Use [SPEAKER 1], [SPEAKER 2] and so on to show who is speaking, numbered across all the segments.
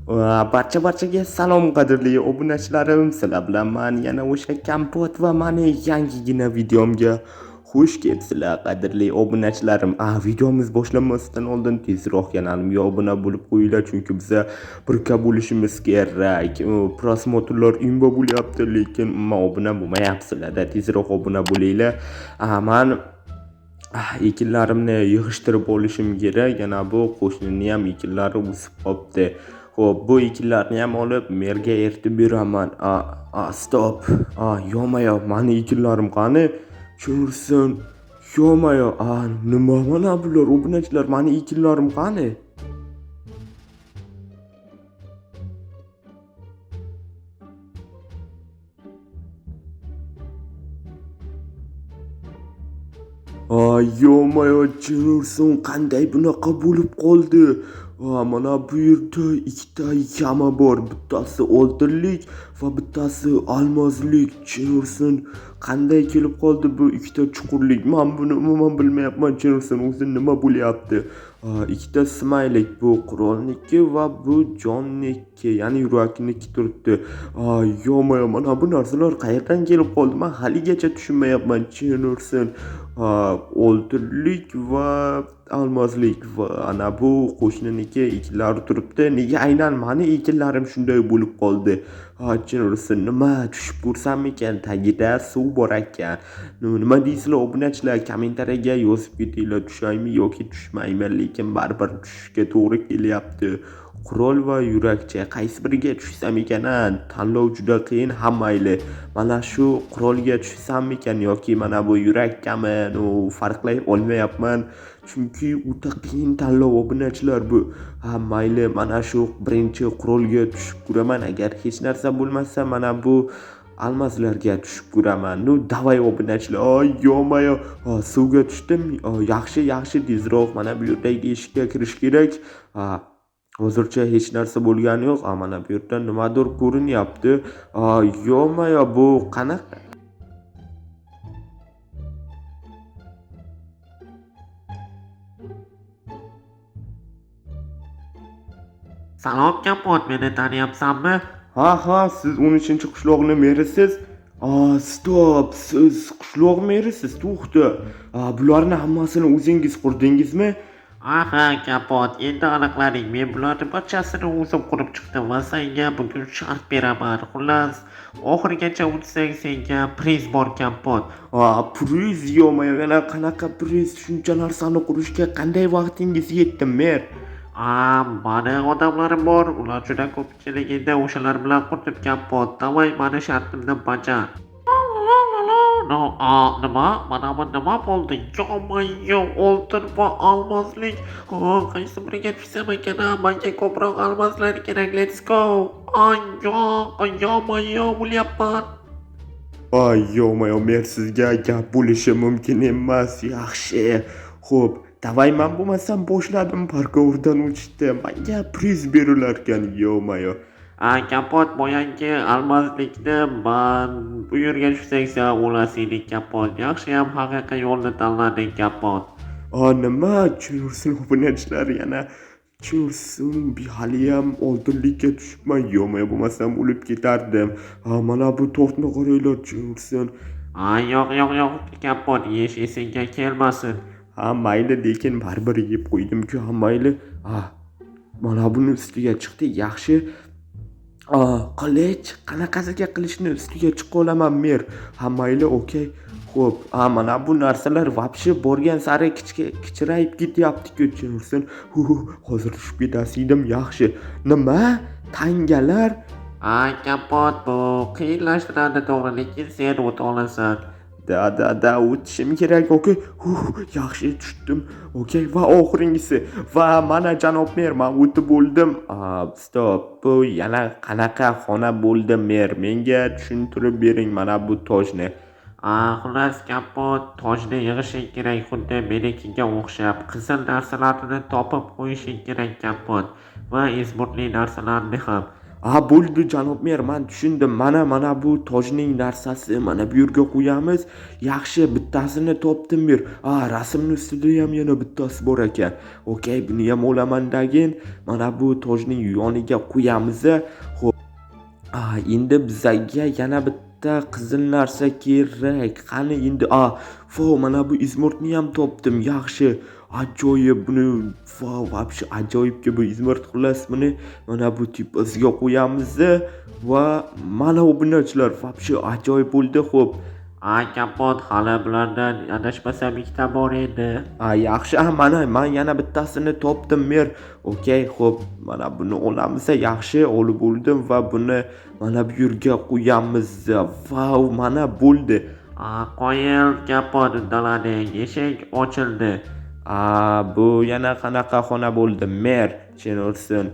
[SPEAKER 1] Barchaga salom qadrli obunachilarim. Sizlar bilan men yana o'sha kompot va meni yangigina videomga xush kelibsizlar qadrli obunachilarim. Videomiz boshlanmasdan oldin tezroq kanalimga obuna bo'lib qo'yinglar, chunki biza birga bo'lishimiz kerak. Prosmotrlar imbo bo'lyapti, lekin obuna bo'lmayapsizlar-da. Tezroq obuna bo'linglar. Men ekinlarimni yig'ishtirib olishim kerak. Yana bu qo'shnini ham ekinlari o'sib qopti. Xo'p, bu ekinlarni ham olib merga eritib beraman. Stop. Yo'mayo, meni ekinlarim qani? Tushunsin. Yo'mayo, nima mana bular obunachilar, meni ekinlarim qani? Yo'mayo, Chinurson qanday bunaqa bo'lib qoldi? Mana bu yerda ikkita yama bor. Bittasi oltinlik va bittasi olmoslik. Chinurson qanday kelib qoldi bu ikkita chuqurlik? Men buni umuman bilmayapman. Chinurson o'zi nima bo'lyapti? Ikkita smaylik, bu qurolniki va bu jonniki, ya'ni yurakniki turibdi. Yo'mayo, mana bu narsalar qayerdan kelib qoldi? Men haligacha tushunmayapman. Chinurson oltinlik va olmoslik va ana bu qo'shniniki ekinlari turibdi. Nega aynan meni ekinlarim shunday bo'lib qoldi? Chinurson, nima tushib ko'rsammikan? Tagida suv bor ekan. Nima deysizlar obunachilar? Kommentariyaga yozib ketinglar, tushaymi yoki tushmayman, lekin baribir tushishga to'g'ri kelyapti. Qurol va yurakcha qaysi biriga tushsam ekan? Tanlov juda qiyin hammayli. Mana shu qurolga tushsammikan yoki mana bu yurakkami? Farqlay olmayapman. Chunki o'ta qiyin tanlov obunachilar bu. Mayli, mana shu birinchi qurolga tushib ko'raman. Agar hech narsa bo'lmasa, mana bu almaslarga tushib ko'raman. Davay obunachilar. Yo'mayo, suvga tushdim. Yaxshi tezroq mana bu yerdagi eshikka kirish kerak. Hozircha hech narsa bo'lgani yo'q. Mana bu yerda nimadir ko'rinyapti. Yo'mayo, bu qanaqa?
[SPEAKER 2] Salom kapot, meni taniyapsanmi?
[SPEAKER 1] Ha, siz 13-qishloqni merisiz? Stop, siz qishloq merisiz? To'xta. Bularni hammasini o'zingiz qurdingizmi?
[SPEAKER 2] Aha kapot, endi aniqlading. Men bularni barchasini o'zim qurib chiqdim va senga bugun shart beraman. Xullas, oxirigacha o'tsang senga priz bor kapot.
[SPEAKER 1] Priz? Yo'mayo, yana qanaqa priz? Shuncha narsani qurishga qanday vaqtingiz yetdi, mer?
[SPEAKER 2] Mani odamlarim bor, ular juda ko'pchiligida o'shalar bilan qurdim kapot. Davay, mani shartimni bajar. Nima? Mana bu nima bo'ldi? Yo'mayo, oltin va olmoslik. Qaysi biriga tushsam ekan? Menga ko'proq olmoslar kerak. Let's go. Yo'mayo, bo'lyapman.
[SPEAKER 1] Yo'mayo, mer sizga gap bo'lishi mumkin emas. Yaxshi. Xo'p, davay, men bo'lmasam boshladim parkourdan o'tishdi. Menga priz berilar ekan. Yo'mayo.
[SPEAKER 2] Kapot, boyangi olmoslikni men bu yerga tushsang sen o'lasan kapot. Yaxshiyam haqiqiy yo'lni tanlading kapot.
[SPEAKER 1] Nima? Chunursin obunachilar yana Chunursin haliyam oltinlikka tushibman. Yo'mayo, bo'lmasam o'lib ketardim. Mana bu tortni qaranglar, Chunursin.
[SPEAKER 2] Yo'q kapot, yeyish esingga kelmasin.
[SPEAKER 1] Mayli, lekin baribir yeb qo'ydim-ku. Mayli. Mana buni ustiga chiqdi. Yaxshi. Qilich, qanaqasiga qilichni ustiga chiqa olaman, mer? Mayli, okey. Xo'p, mana bu narsalar vobshe borgan sari kichrayib ketyapti-ku, Chinursin. Hozir tushib ketasidim. Yaxshi. Nima? Tangalar?
[SPEAKER 2] Kapot, bu qiyinlashtiradi to'g'ri, lekin sen o'ta olasan.
[SPEAKER 1] Da o'tishim kerak. Okey. Yaxshi tushdim. Okey, va oxiringisi. Va mana janob mer, men o'tib bo'ldim. Stop. Bu yana qanaqa xona bo'ldi, mer? Menga tushuntirib bering mana bu tojni.
[SPEAKER 2] Xullas kapot, tojni yig'ishing kerak, xuddi menikiga o'xshab. Qizil narsalarni topib qo'yishing kerak kapot. Va ezburli narsalarni ham.
[SPEAKER 1] Bo'ldi janob mer, men tushundim. Mana bu tojning narsasi, mana bu yerga qo'yamiz. Yaxshi, bittasini topdim ber. Rasmni ustida ham yana bittasi bor ekan. Okey, buni ham olamandagin. Mana bu tojning yoniga qo'yamiz. Xo'p. Endi bizga yana bitta qizil narsa kerak. Qani endi mana bu izmortni ham topdim. Yaxshi. Ajoyib, buni вообще ajoyibki bu izmort. Xullas buni mana bu tepasiga qo'yamiz va mana obunachilar вообще ajoyib bo'ldi. Xo'p.
[SPEAKER 2] Kapot, hali bulardan adashmasam ikkita bor edi.
[SPEAKER 1] Yaxshi. Men yana bittasini topdim mer. Okey, xo'p. Mana buni olamiz. Yaxshi, olib bo'ldim va buni mana bu yerga qo'yamiz. Vau, mana bo'ldi.
[SPEAKER 2] Qo'yil, kapot uddaladik. Eshik ochildi.
[SPEAKER 1] Bu yana qanaqa xona bo'ldi mer? Chenursin.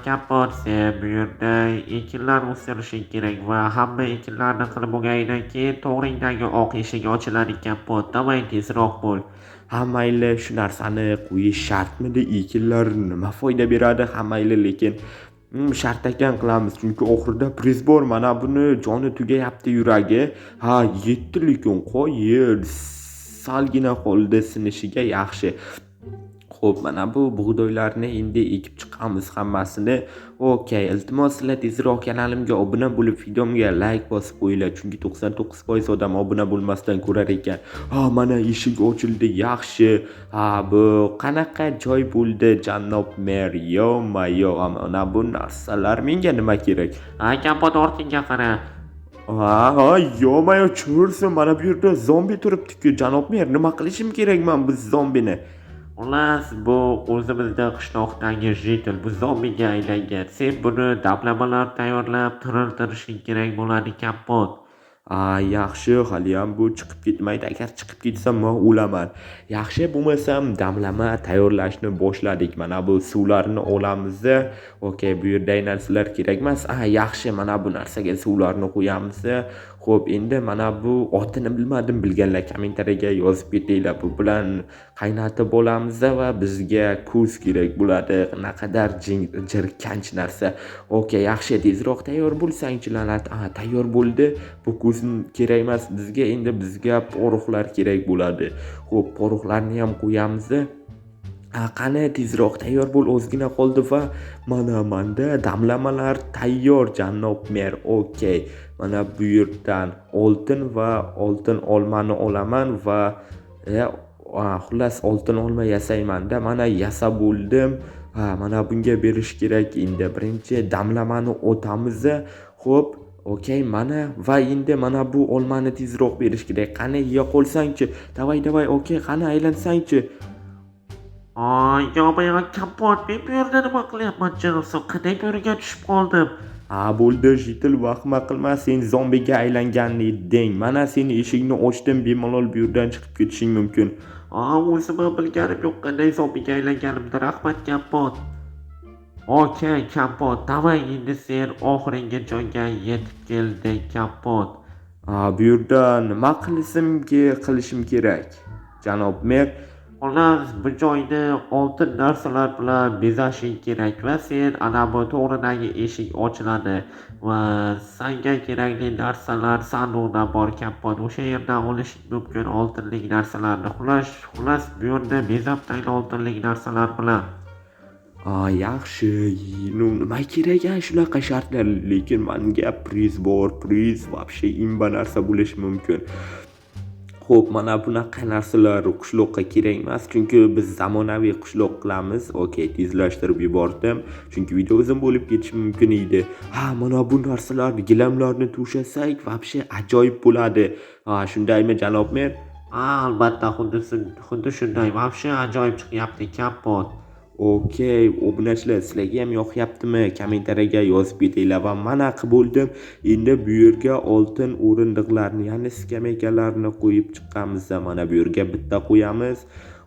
[SPEAKER 2] Kapot, sen bu yerda ekinlar o'stirishing kerak va hamma ekinlarni qilib bo'lganidan keyin to'g'ringdagi oq eshik ochiladi. Kapot, davay tezroq bo'l.
[SPEAKER 1] Mayli, shu narsani qo'yish shartmidi? Ekinlar nima foyda beradi? Mayli, lekin shart ekan qilamiz, chunki oxirida priz bor. Mana buni joni tugayapti yuragi. 7 lekin qo'yil. Salgina qoldi sinishiga. Yaxshi. Xo'p, mana bu bug'doylarni endi ekib chiqamiz hammasini. Okey, iltimos sizlar tezroq kanalimga obuna bo'lib, videomga like bosib qo'yinglar, chunki 99% odam obuna bo'lmasdan ko'rar ekan. Mana eshik ochildi. Yaxshi. Bu qanaqa joy bo'ldi janob mer? Yo-mayo, mana bu narsalar menga nima kerak?
[SPEAKER 2] Kapot, ortingga qara.
[SPEAKER 1] Yo-mayo, cho'rsin, mana bu yerda zombi turibdi-ku janob mer. Nima qilishim kerak men bu zombini?
[SPEAKER 2] Xullas, bu o'zimizda qishloqdagi jitel, bu zombiga aylangan. Sen buni damlamalar tayyorlab tiriltirishing kerak bo'ladi, kapot.
[SPEAKER 1] Yaxshi, hali ham bu chiqib ketmaydi. Agar chiqib ketsam men o'laman. Yaxshi, bo'lmasam damlama tayyorlashni boshladik. Mana bu suvlarni olamiz. Okey, bu yerda narsalar kerak emas. Yaxshi, mana bu narsaga suvlarni qo'yamiz. Xo'p, endi mana bu otini bilmadim, bilganlar kommentariyaga yozib ketinglar. Bu bilan qaynatib olamiz va bizga kuz kerak bo'ladi. Naqadar jirkanch narsa. Okey, yaxshi, tezroq tayyor bo'lsang-chi lanat. Tayyor bo'ldi. Bu kuz kerak emas bizga, endi bizga poroxlar kerak bo'ladi. Xo'p, poroxlarni ham qo'yamiz. Qani tezroq tayyor bo'l, ozgina qoldi va manda damlamalar tayyor janob mer. Okey, mana bu yerdan oltin va oltin olmani olaman va xullas oltin olma yasayman-da. Mana yasab bo'ldim. Mana bunga berish kerak. Endi birinchi damlamani o'tamiz. Xo'p. Okey, mana va endi mana bu olmani tezroq berish kerak. Qani yeya qolsang-chi? Davay. Okey, qani aylansang-chi?
[SPEAKER 2] Yo-mayo, kapot, men bu yerda nima qilyapman janob? Qanday bu yerga tushib qoldim?
[SPEAKER 1] Bo'ldi, jitil, vahma qilma, sen zombiga aylanganni deng. Mana seni eshikni ochdim, bemalol bu yerdan chiqib ketishing mumkin.
[SPEAKER 2] O'zim bilganim yo'q qanday zombiga aylanganimda. Rahmat, kapot. Okey, kapot, davay endi sen oxirgi joyga yetib kelding, kapot.
[SPEAKER 1] Bu yerda nima qilishim kerak, janob mer?
[SPEAKER 2] Xullas, bu joyni oltin narsalar bilan bezashing kerak va sen ana bu to'g'ridagi eshik ochiladi va senga kerakli narsalar sanduqda bor, kapot. O'sha yerdan olishing mumkin oltinlik narsalarni. Xullas, bu yerda bezab tayyor oltinlik narsalar bilan.
[SPEAKER 1] Yaxshi, nima kerak shunaqa shartlar, lekin menga priz bor, priz вообще imba narsa bo'lishi mumkin. Xo'p, mana bunaqa narsalar qishloqqa kerak emas, chunki biz zamonaviy qishloq qilamiz. Okey, tezlashtirib yubordim, chunki video uzun bo'lib ketishi mumkin edi. Mana bu narsalar, gilamlarni to'shasak, вообще ajoyib bo'ladi. Shundaymi janob mer?
[SPEAKER 2] Albatta, xuddi shunday. Вообще ajoyib chiqyapti, kapot.
[SPEAKER 1] Okey, obunachilar, sizlarga ham yoqyaptimi? Kommentariyaga yozib ketinglar va mana bo'ldim. Endi bu yerga oltin o'rindiqlarni, ya'ni skameykalarni qo'yib chiqqamiz. Mana bu yerga bitta qo'yamiz.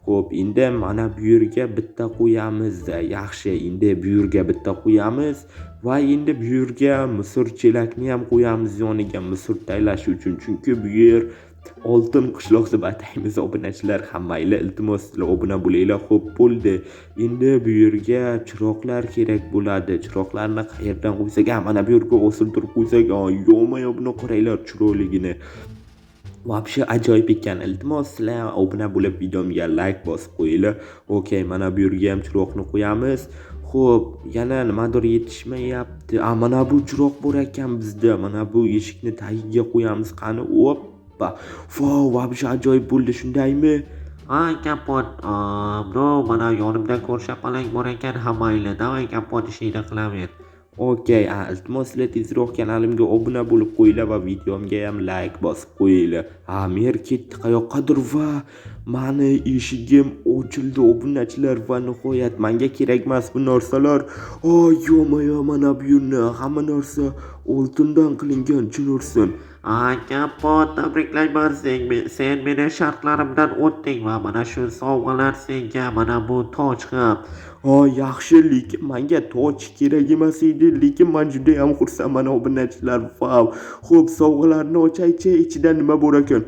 [SPEAKER 1] Xo'p, endi mana bu yerga bitta qo'yamiz. Yaxshi, endi bu yerga bitta qo'yamiz va endi bu yerga misir chelakni ham qo'yamiz yoniga, misir taylash uchun, chunki bu yer oltin qishloq deb ataymiz obunachilar hammanglar iltimos sizlar obuna bo'linglar. Xo'p bo'ldi. Endi bu yerga chiroqlar kerak bo'ladi. Chiroqlarni qayerdan qo'ysak, mana bu yerga osiltirib qo'ysak, yo'ma-yo buni qaranglar chiroyligini. Вообще ajoyib ekan. Iltimos sizlar obuna bo'lib videomga like bosib qo'yinglar. Okay, mana bu yerga ham chiroqni qo'yamiz. Xo'p, yana nimadir yetishmayapti. Mana bu chiroq bor ekan bizda. Mana bu eshikni tagiga qo'yamiz. Qani, oppa. Wow, вообще ajoyib bo'ldi, shundaymi?
[SPEAKER 2] Kapot, bro, mana yonimda ko'rshapalang bor ekan hammanglar. Davay kapot ishingni qilaver.
[SPEAKER 1] Okay, iltimos sizlar tezroq kanalimga obuna bo'lib qo'yinglar va videomga ham like bosib qo'yinglar. Mer ketdi qayoqqadir va mani eshigim ochildi obunachilar va nihoyat menga kerak emas bu narsalar. Yo'ma-yo, mana bu yerni hamma narsa oltindan qilingan chinorsin.
[SPEAKER 2] Kapot, tabriklayman sen meni shartlarimdan o'tding va mana shu sovg'alar senga, mana bu toj ham.
[SPEAKER 1] Yaxshi, lekin menga toj kerak emas edi, lekin men juda ham xursandman obunachilar. Wow. Xo'p, sovg'alarni ochaychi, ichida nima bor ekan?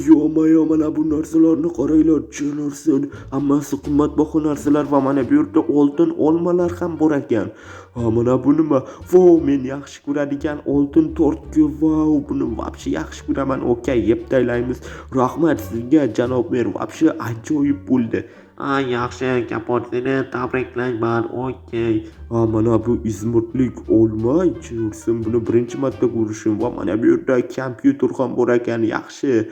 [SPEAKER 1] Yo'ma-yo, mana bu narsalarni qaranglar, chinorsin. Hammasi qimmatbaho narsalar va mana bu yerda oltin olmalar ham bor ekan. Mana bu nima? Wow, men yaxshi ko'radigan oltin tortku. Wow, buni вообще yaxshi ko'raman. Okay, yeb taylaymiz. Rahmat sizga janob mer, вообще ajoyib bo'ldi.
[SPEAKER 2] Yaxshi, kapot, seni tabriklayman. Okay.
[SPEAKER 1] Mana bu izmirtlik olma, chinorsin. Buni birinchi marta ko'rishim va mana bu yerda kompyuter ham bor ekan. Yaxshi.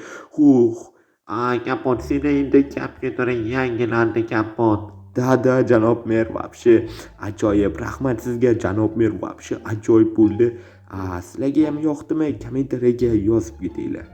[SPEAKER 2] Kapot, seni endi kompyutering yangilandi, kapot.
[SPEAKER 1] Da janob mer, вообще ajoyib. Rahmat sizga janob mer, вообще ajoyib bo'ldi. Sizlarga ham yoqdimi? Kommentariyaga yozib ketinglar.